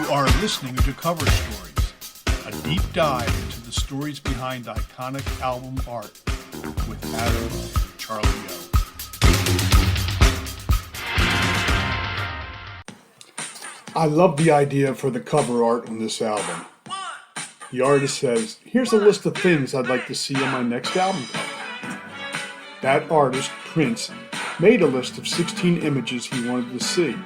are listening to Cover Stories, a deep dive into the stories behind iconic album art with Adam and Charlie O. I love the idea for the cover art on this album. The artist says, "Here's a list of things I'd like to see on my next album cover." That artist, Prince, made a list of 16 images he wanted to see.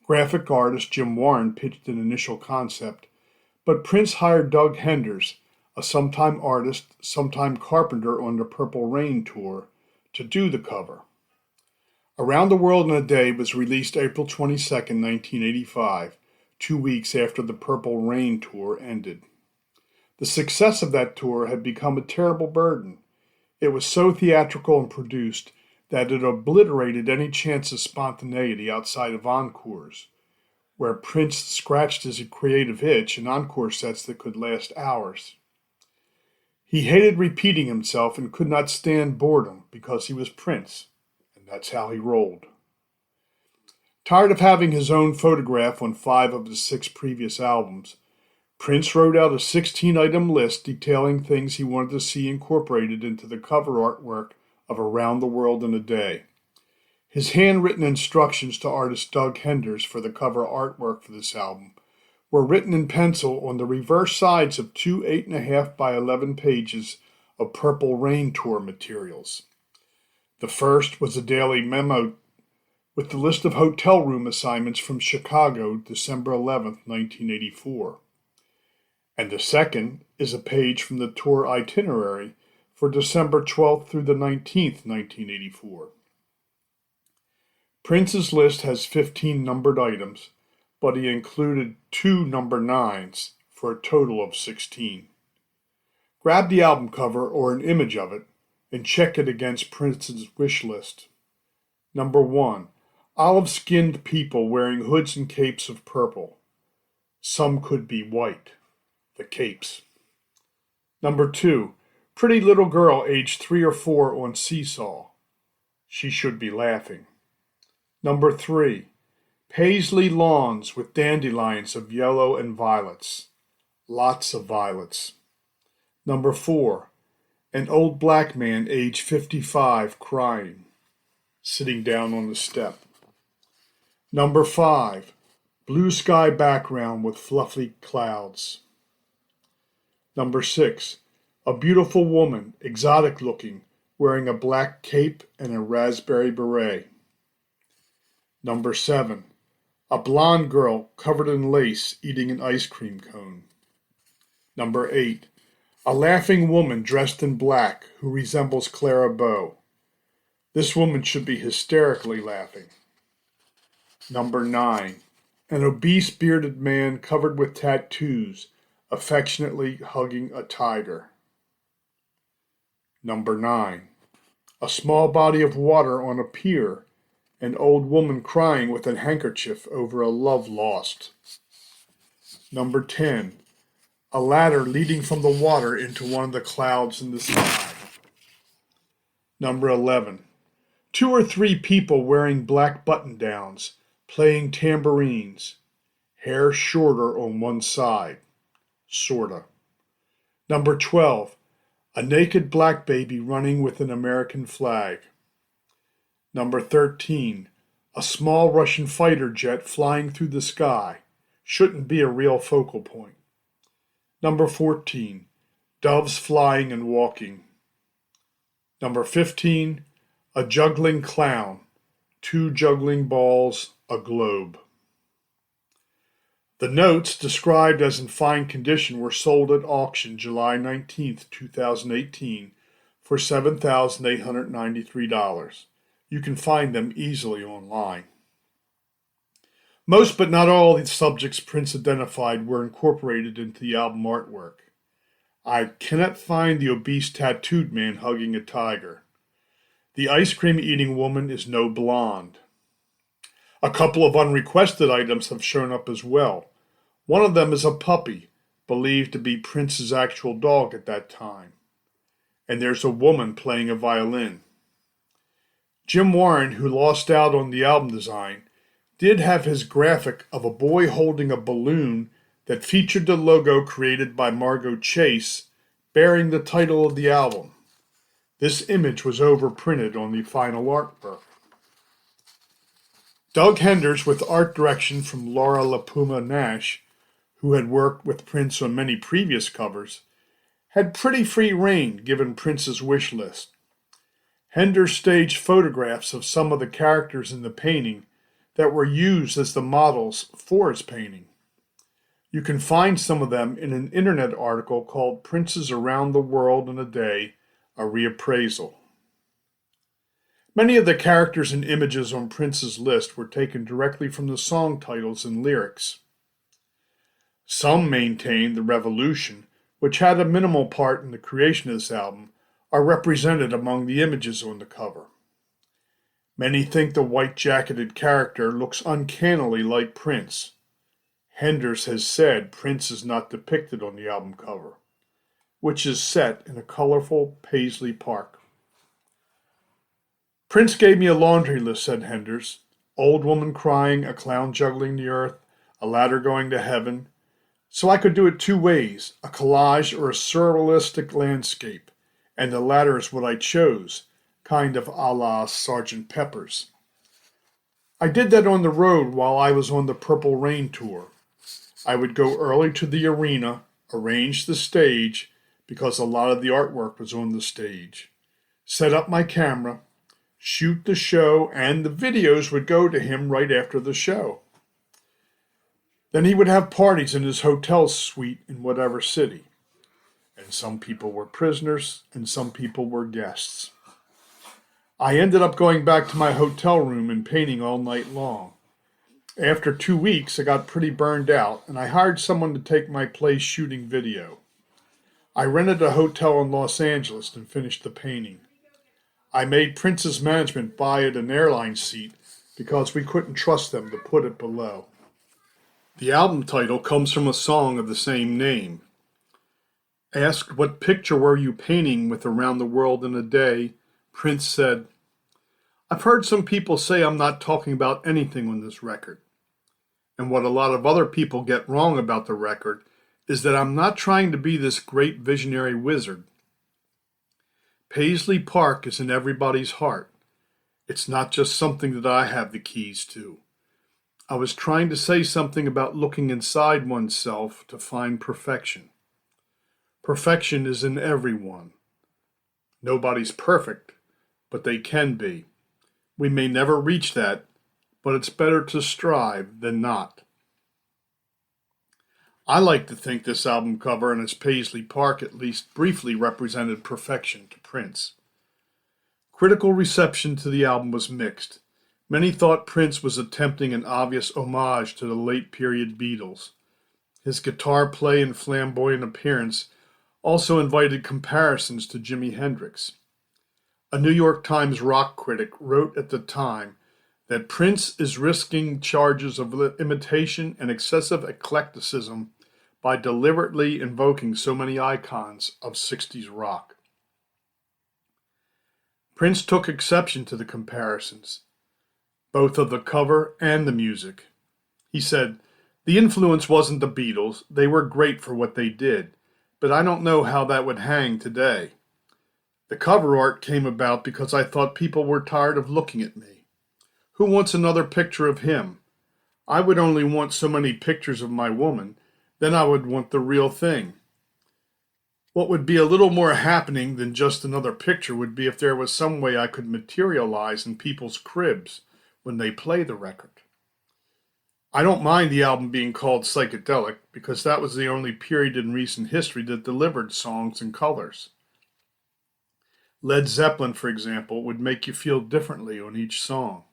Graphic artist Jim Warren pitched an initial concept, but Prince hired Doug Henders, a sometime artist, sometime carpenter on the Purple Rain tour, to do the cover. Around the World in a Day was released April 22, 1985, 2 weeks after the Purple Rain tour ended. The success of that tour had become a terrible burden. It was so theatrical and produced that it obliterated any chance of spontaneity outside of encores, where Prince scratched his creative itch in encore sets that could last hours. He hated repeating himself and could not stand boredom because he was Prince, and that's how he rolled. Tired of having his own photograph on 5 of his 6 previous albums, Prince wrote out a 16-item list detailing things he wanted to see incorporated into the cover artwork of Around the World in a Day. His handwritten instructions to artist Doug Henders for the cover artwork for this album were written in pencil on the reverse sides of 2 8.5 by 11 pages of Purple Rain tour materials. The first was a daily memo with the list of hotel room assignments from Chicago, December 11, 1984. And the second is a page from the tour itinerary for December 12th through the 19th, 1984. Prince's list has 15 numbered items, but he included 2 number 9s for a total of 16. Grab the album cover or an image of it and check it against Prince's wish list. Number 1, olive-skinned people wearing hoods and capes of purple. Some could be white, the capes. Number 2, pretty little girl aged 3 or 4 on seesaw. She should be laughing. Number 3, paisley lawns with dandelions of yellow and violets. Lots of violets. Number 4, an old black man aged 55 crying, sitting down on the step. Number 5, blue sky background with fluffy clouds. Number 6, a beautiful woman, exotic looking, wearing a black cape and a raspberry beret. Number 7, a blonde girl covered in lace eating an ice cream cone. Number 8, a laughing woman dressed in black who resembles Clara Bow. This woman should be hysterically laughing. Number 9, an obese bearded man covered with tattoos, affectionately hugging a tiger. Number 9, a small body of water on a pier, an old woman crying with a handkerchief over a love lost. Number 10, a ladder leading from the water into one of the clouds in the sky. Number 11, 2 or 3 people wearing black button-downs, playing tambourines, hair shorter on one side, sorta. Number 12, a naked black baby running with an American flag. Number 13, a small Russian fighter jet flying through the sky. Shouldn't be a real focal point. Number 14, doves flying and walking. Number 15, a juggling clown, 2 juggling balls, a globe. The notes, described as in fine condition, were sold at auction July 19, 2018 for $7,893. You can find them easily online. Most but not all the subjects Prince identified were incorporated into the album artwork. I cannot find the obese tattooed man hugging a tiger. The ice cream eating woman is no blonde. A couple of unrequested items have shown up as well. One of them is a puppy, believed to be Prince's actual dog at that time. And there's a woman playing a violin. Jim Warren, who lost out on the album design, did have his graphic of a boy holding a balloon that featured the logo created by Margot Chase bearing the title of the album. This image was overprinted on the final artwork. Doug Henders, with art direction from Laura LaPuma Nash, who had worked with Prince on many previous covers, had pretty free rein given Prince's wish list. Henders staged photographs of some of the characters in the painting that were used as the models for his painting. You can find some of them in an internet article called Prince's Around the World in a Day, a Reappraisal. Many of the characters and images on Prince's list were taken directly from the song titles and lyrics. Some maintain the revolution, which had a minimal part in the creation of this album, are represented among the images on the cover. Many think the white-jacketed character looks uncannily like Prince. Henders has said Prince is not depicted on the album cover, which is set in a colorful Paisley Park. Prince gave me a laundry list, said Henders. Old woman crying, a clown juggling the earth, a ladder going to heaven. So I could do it two ways, a collage or a surrealistic landscape, and the latter is what I chose, kind of a la Sgt. Pepper's. I did that on the road while I was on the Purple Rain tour. I would go early to the arena, arrange the stage, because a lot of the artwork was on the stage, set up my camera, shoot the show, and the videos would go to him right after the show. Then he would have parties in his hotel suite in whatever city. And some people were prisoners, and some people were guests. I ended up going back to my hotel room and painting all night long. After 2 weeks, I got pretty burned out, and I hired someone to take my place shooting video. I rented a hotel in Los Angeles and finished the painting. I made Prince's management buy it an airline seat because we couldn't trust them to put it below. The album title comes from a song of the same name. Asked what picture were you painting with Around the World in a Day, Prince said, I've heard some people say I'm not talking about anything on this record. And what a lot of other people get wrong about the record is that I'm not trying to be this great visionary wizard. Paisley Park is in everybody's heart. It's not just something that I have the keys to. I was trying to say something about looking inside oneself to find perfection. Perfection is in everyone. Nobody's perfect, but they can be. We may never reach that, but it's better to strive than not. I like to think this album cover and its Paisley Park at least briefly represented perfection to Prince. Critical reception to the album was mixed. Many thought Prince was attempting an obvious homage to the late-period Beatles. His guitar play and flamboyant appearance also invited comparisons to Jimi Hendrix. A New York Times rock critic wrote at the time that Prince is risking charges of imitation and excessive eclecticism by deliberately invoking so many icons of 60s rock. Prince took exception to the comparisons, both of the cover and the music. He said, the influence wasn't the Beatles. They were great for what they did, but I don't know how that would hang today. The cover art came about because I thought people were tired of looking at me. Who wants another picture of him? I would only want so many pictures of my woman, then I would want the real thing. What would be a little more happening than just another picture would be if there was some way I could materialize in people's cribs when they play the record. I don't mind the album being called psychedelic because that was the only period in recent history that delivered songs in colors. Led Zeppelin, for example, would make you feel differently on each song.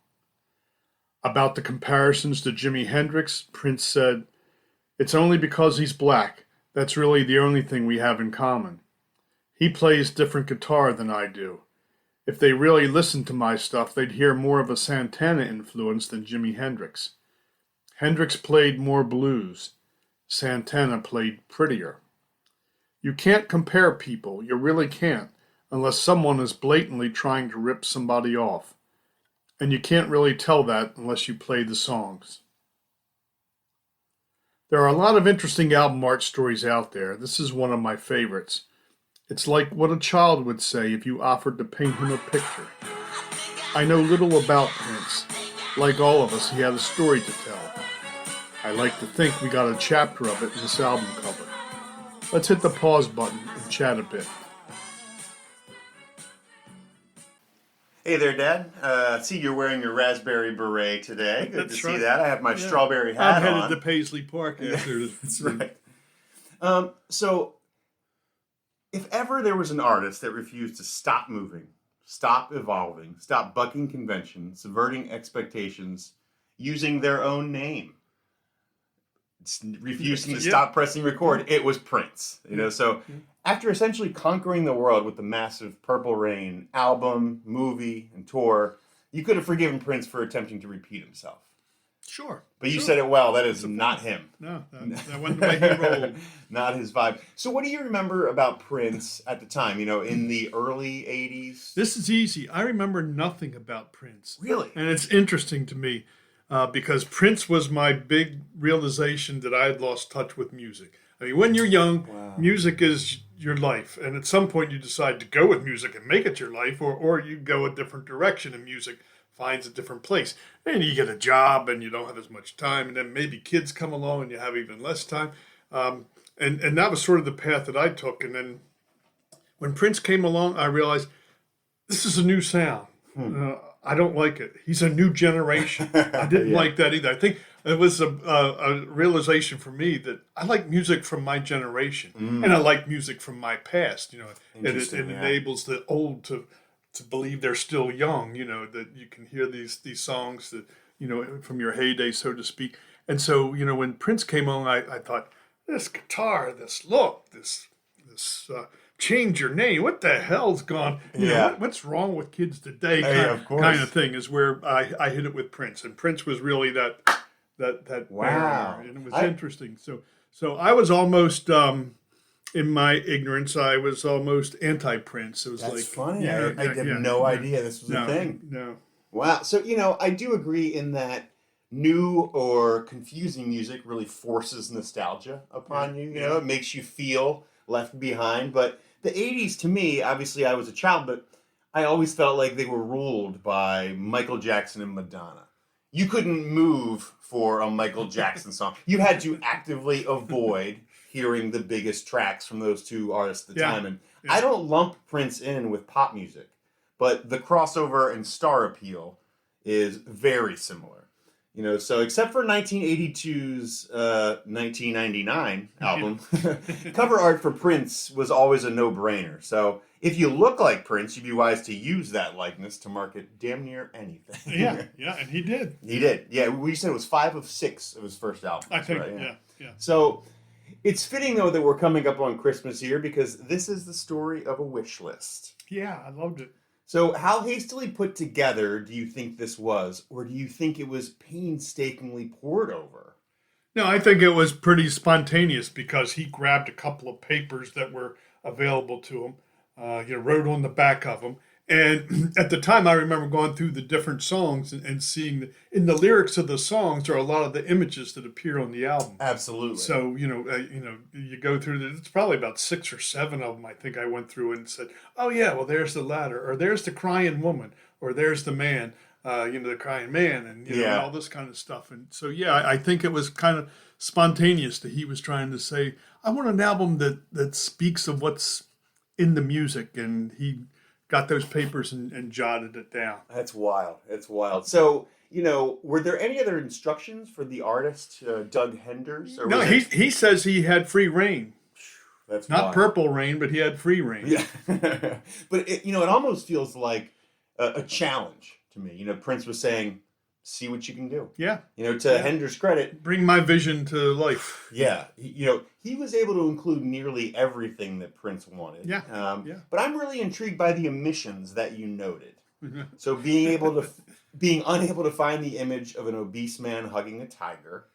About the comparisons to Jimi Hendrix, Prince said, it's only because he's black. That's really the only thing we have in common. He plays different guitar than I do. If they really listened to my stuff, they'd hear more of a Santana influence than Jimi Hendrix. Hendrix played more blues. Santana played prettier. You can't compare people, you really can't, unless someone is blatantly trying to rip somebody off. And you can't really tell that unless you play the songs. There are a lot of interesting album art stories out there. This is one of my favorites. It's like what a child would say if you offered to paint him a picture. I know little about Prince. Like all of us, he had a story to tell. I like to think we got a chapter of it in this album cover. Let's hit the pause button and chat a bit. Hey there, Dad. See you're wearing your raspberry beret today. Good That's to right. see that. I have my strawberry hat I'm headed on. to Paisley Park after this. That's right. So, if ever there was an artist that refused to stop moving, stop evolving, stop bucking convention, subverting expectations, using their own name, refusing to stop pressing record, it was Prince. So after essentially conquering the world with the massive Purple Rain album, movie, and tour, you could have forgiven Prince for attempting to repeat himself. Sure. But you said it well. That is not him. No, that wasn't the way he rolled. Not his vibe. So what do you remember about Prince at the time, in the early 80s? This is easy. I remember nothing about Prince. Really? And it's interesting to me because Prince was my big realization that I had lost touch with music. I mean, when you're young, music is your life. And at some point you decide to go with music and make it your life, or you go a different direction and music finds a different place. And you get a job and you don't have as much time. And then maybe kids come along and you have even less time. And that was sort of the path that I took. And then when Prince came along, I realized this is a new sound. I don't like it. He's a new generation. I didn't like that either. I think it was a realization for me that I like music from my generation, and I like music from my past. It enables the old to believe they're still young. That you can hear these songs that from your heyday, so to speak. And so when Prince came on, I thought, this guitar, this look, this change your name. What the hell's gone? What's wrong with kids today? Kind of thing is where I hit it with Prince, and Prince was really that wow, barrier, and it was interesting. So I was almost in my ignorance, I was almost anti-Prince. It was That's like funny. I had no idea this was a thing. No. Wow. So I do agree in that new or confusing music really forces nostalgia upon you. It makes you feel left behind, but the 80s, to me, obviously I was a child, but I always felt like they were ruled by Michael Jackson and Madonna. You couldn't move for a Michael Jackson song. You had to actively avoid hearing the biggest tracks from those two artists at the time. And I don't lump Prince in with pop music, but the crossover and star appeal is very similar. So except for 1982's 1999 album, cover art for Prince was always a no-brainer. So if you look like Prince, you'd be wise to use that likeness to market damn near anything. And he did. He did. Yeah, we said it was 5 of 6 of his first album. I think, right? Yeah. So it's fitting, though, that we're coming up on Christmas here because this is the story of a wish list. Yeah, I loved it. So how hastily put together do you think this was, or do you think it was painstakingly poured over? No, I think it was pretty spontaneous because he grabbed a couple of papers that were available to him, wrote on the back of them. And at the time, I remember going through the different songs and seeing in the lyrics of the songs are a lot of the images that appear on the album. Absolutely. So you go through it's probably about 6 or 7 of them. I think I went through and said, "Oh yeah, well there's the ladder, or there's the crying woman, or there's the man, the crying man, and all this kind of stuff." And so I think it was kind of spontaneous that he was trying to say, "I want an album that speaks of what's in the music," and he got those papers and jotted it down. That's wild. So, were there any other instructions for the artist, Doug Henders? Or no, he says he had free reign. That's not wild. Purple Rain, but he had free reign. Yeah. But, it almost feels like a challenge to me. Prince was saying, see what you can do. Yeah. To Henders' credit. Bring my vision to life. Yeah. He was able to include nearly everything that Prince wanted. Yeah. But I'm really intrigued by the omissions that you noted. So being unable to find the image of an obese man hugging a tiger.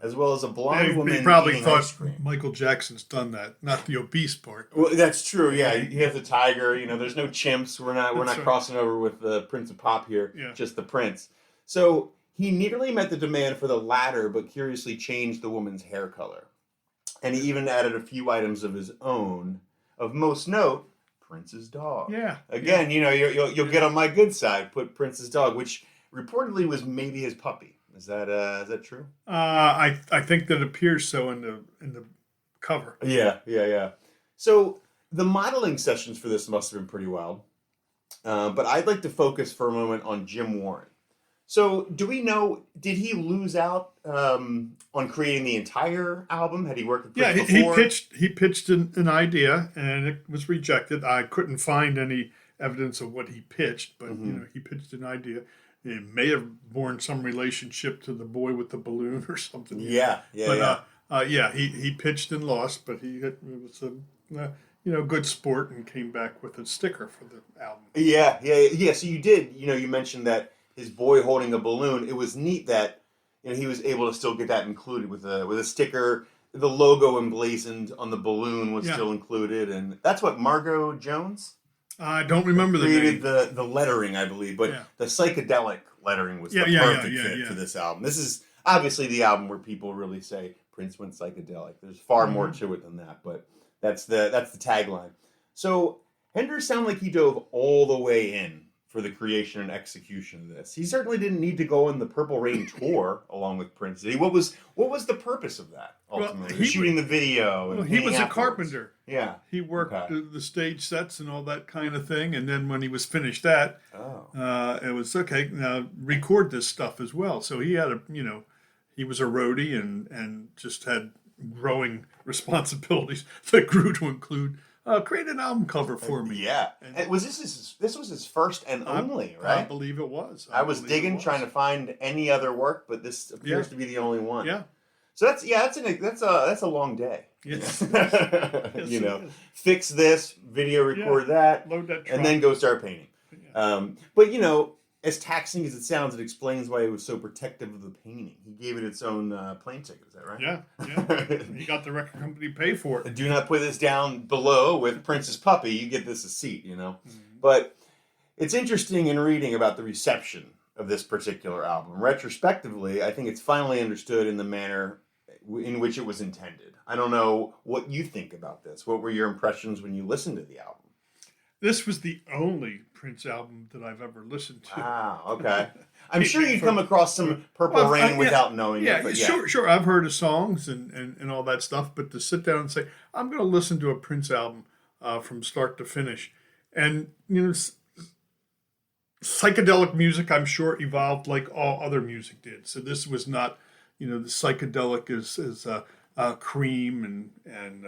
as well as a blonde He woman probably eating thought ice cream. Michael Jackson's done that, not the obese part. Well, that's true. Yeah, he has a tiger. There's no chimps. We're not That's right. crossing over with the Prince of Pop here. Yeah. Just the Prince. So he nearly met the demand for the latter, but curiously changed the woman's hair color, and he even added a few items of his own. Of most note, Prince's dog. Yeah. Again, you'll get on my good side. Put Prince's dog, which reportedly was maybe his puppy. Is that true? I think that appears so in the cover. Yeah. So the modeling sessions for this must have been pretty wild. But I'd like to focus for a moment on Jim Warren. So do we know, did he lose out on creating the entire album? Had he worked with Prince before? He pitched an idea and it was rejected. I couldn't find any evidence of what he pitched, but he pitched an idea. It may have borne some relationship to the boy with the balloon or something. Yeah. He pitched and lost, but it was a good sport and came back with a sticker for the album. Yeah. So you did. You mentioned that his boy holding a balloon. It was neat that he was able to still get that included with a sticker. The logo emblazoned on the balloon was still included, and that's what Margot Jones. I don't remember the name. Created the lettering, I believe, but the psychedelic lettering was the perfect fit for this album. This is obviously the album where people really say Prince went psychedelic. There's far more to it than that, but that's the tagline. So Hendrix sounded like he dove all the way in for the creation and execution of this. He certainly didn't need to go on the Purple Rain tour along with Prince. Did he? What was the purpose of that ultimately? Shooting the video. And he was a afterwards. Carpenter. Yeah, he worked the stage sets and all that kind of thing. And then when he was finished that, it was okay. Now record this stuff as well. So he had he was a roadie and just had growing responsibilities that grew to include. Create an album cover for me. Yeah. And was this was his first and only, right? I believe it was. I was digging, trying to find any other work, but this appears to be the only one. Yeah. So that's a long day. Yes. Fix this, video record that, load that truck, and then go start painting. Yeah. But as taxing as it sounds, it explains why he was so protective of the painting. He gave it its own plane ticket. Is that right? Yeah. He got the record company to pay for it. Do not put this down below with Prince's puppy. You get this a seat, But it's interesting in reading about the reception of this particular album. Retrospectively, I think it's finally understood in the manner in which it was intended. I don't know what you think about this. What were your impressions when you listened to the album? This was the only Prince album that I've ever listened to. Wow, okay. I'm sure you'd come across some Purple Rain without knowing it. But Sure. I've heard of songs and all that stuff, but to sit down and say, I'm going to listen to a Prince album from start to finish. And, psychedelic music, I'm sure, evolved like all other music did. So this was not, the psychedelic is Cream and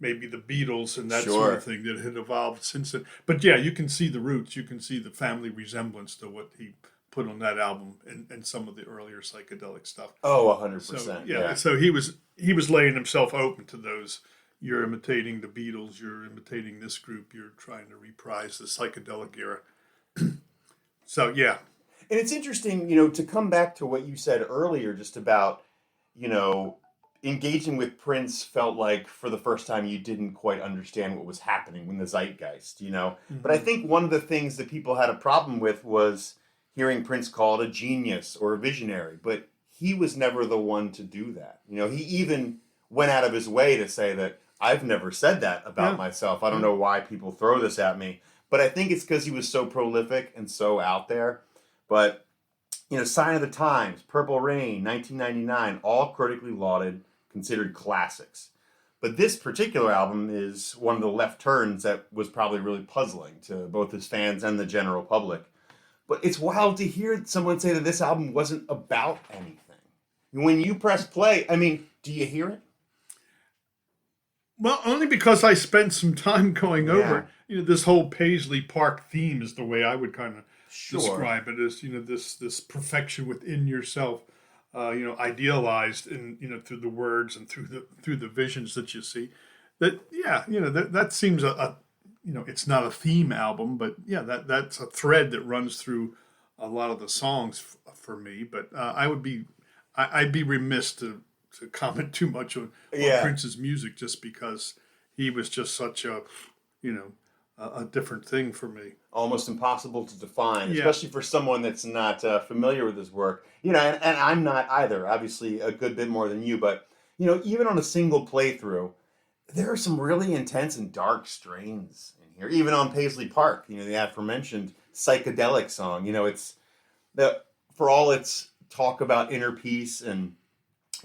maybe the Beatles and that sort of thing that had evolved since then. But yeah, you can see the roots. You can see the family resemblance to what he put on that album and some of the earlier psychedelic stuff. Oh, 100%. So, so he was laying himself open to those. You're imitating the Beatles. You're imitating this group. You're trying to reprise the psychedelic era. So, yeah. And it's interesting, to come back to what you said earlier just about, engaging with Prince felt like for the first time you didn't quite understand what was happening in the zeitgeist, Mm-hmm. But I think one of the things that people had a problem with was hearing Prince called a genius or a visionary, but he was never the one to do that. He even went out of his way to say that I've never said that about myself. I don't know why people throw this at me, but I think it's because he was so prolific and so out there. But, Sign of the Times, Purple Rain, 1999, all critically lauded, considered classics. But this particular album is one of the left turns that was probably really puzzling to both his fans and the general public. But it's wild to hear someone say that this album wasn't about anything. When you press play, do you hear it? Well, only because I spent some time going over, this whole Paisley Park theme is the way I would kind of describe it as, this perfection within yourself. Idealized in through the words and through the visions that you see. That seems it's not a theme album, but that's a thread that runs through a lot of the songs for me. But I I'd be remiss to comment too much on Prince's music, just because he was just such a, a different thing for me. Almost impossible to define, especially for someone that's not familiar with his work. And I'm not either. Obviously, a good bit more than you, but even on a single playthrough, there are some really intense and dark strains in here. Even on Paisley Park, the aforementioned psychedelic song. It's for all its talk about inner peace and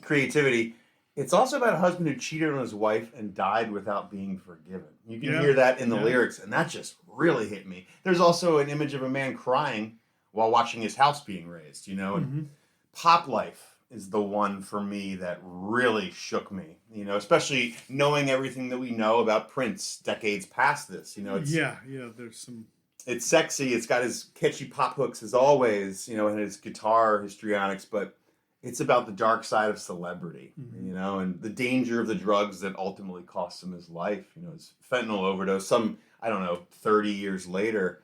creativity, it's also about a husband who cheated on his wife and died without being forgiven. You can hear that in the lyrics, and that just really hit me. There's also an image of a man crying while watching his house being razed, and Pop Life is the one for me that really shook me, especially knowing everything that we know about Prince decades past this. There's some... It's sexy, it's got his catchy pop hooks as always, and his guitar histrionics, but it's about the dark side of celebrity, and the danger of the drugs that ultimately cost him his life. His fentanyl overdose, 30 years later.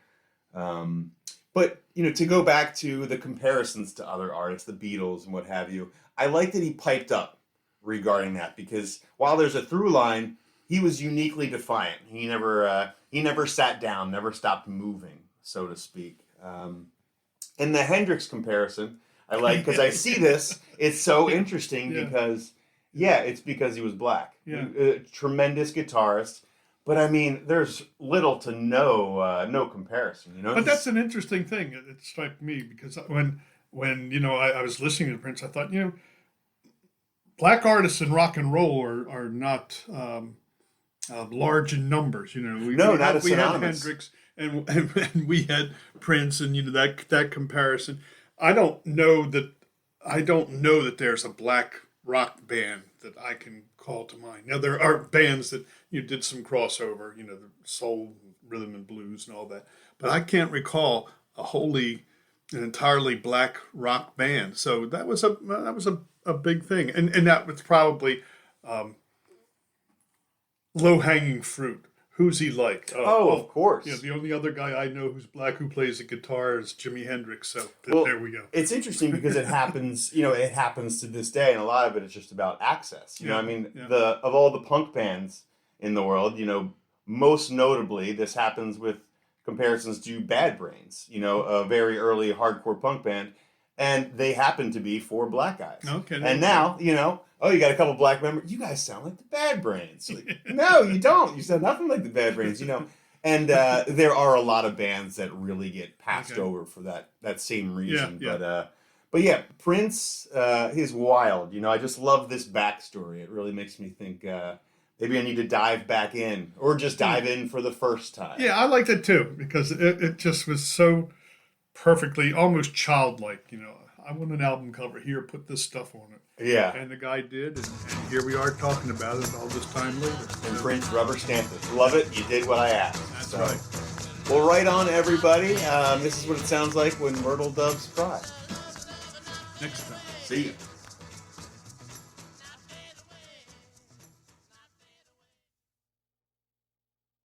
But, to go back to the comparisons to other artists, the Beatles and what have you, I like that he piped up regarding that, because while there's a through line, he was uniquely defiant. He never sat down, never stopped moving, so to speak. And the Hendrix comparison, I like, because I see this. It's so interesting because, it's because he was black. A tremendous guitarist. But I mean, there's little to no comparison. But that's an interesting thing. It struck me because when I was listening to Prince, I thought, black artists in rock and roll are not large in numbers. We had Hendrix and we had Prince, and that comparison. I don't know that there's a black rock band that I can call to mind. Now there are bands that did some crossover, the soul, rhythm and blues and all that, but I can't recall an entirely black rock band. So that was a big thing, and that was probably low hanging fruit. Who's he like? Of course. The only other guy I know who's black who plays the guitar is Jimi Hendrix. So there we go. It's interesting because it happens. It happens to this day, and a lot of it is just about access. Of all the punk bands in the world, most notably, this happens with comparisons to Bad Brains. A very early hardcore punk band, and they happen to be 4 black guys. Okay. And now, you got a couple black members. You guys sound like the Bad Brains. Like, no, you don't. You sound nothing like the Bad Brains, And there are a lot of bands that really get passed over for that same reason. But yeah, Prince is wild. I just love this backstory. It really makes me think maybe I need to dive back in, or just dive in for the first time. Yeah, I liked it too, because it just was so perfectly, almost childlike. I want an album cover here, put this stuff on it. Yeah. And the guy did, and here we are talking about it all this time later. And Prince rubber stamped it. Love it. You did what I asked. That's right. Well, right on, everybody. This is what it sounds like when myrtle doves cry. Next time. See you.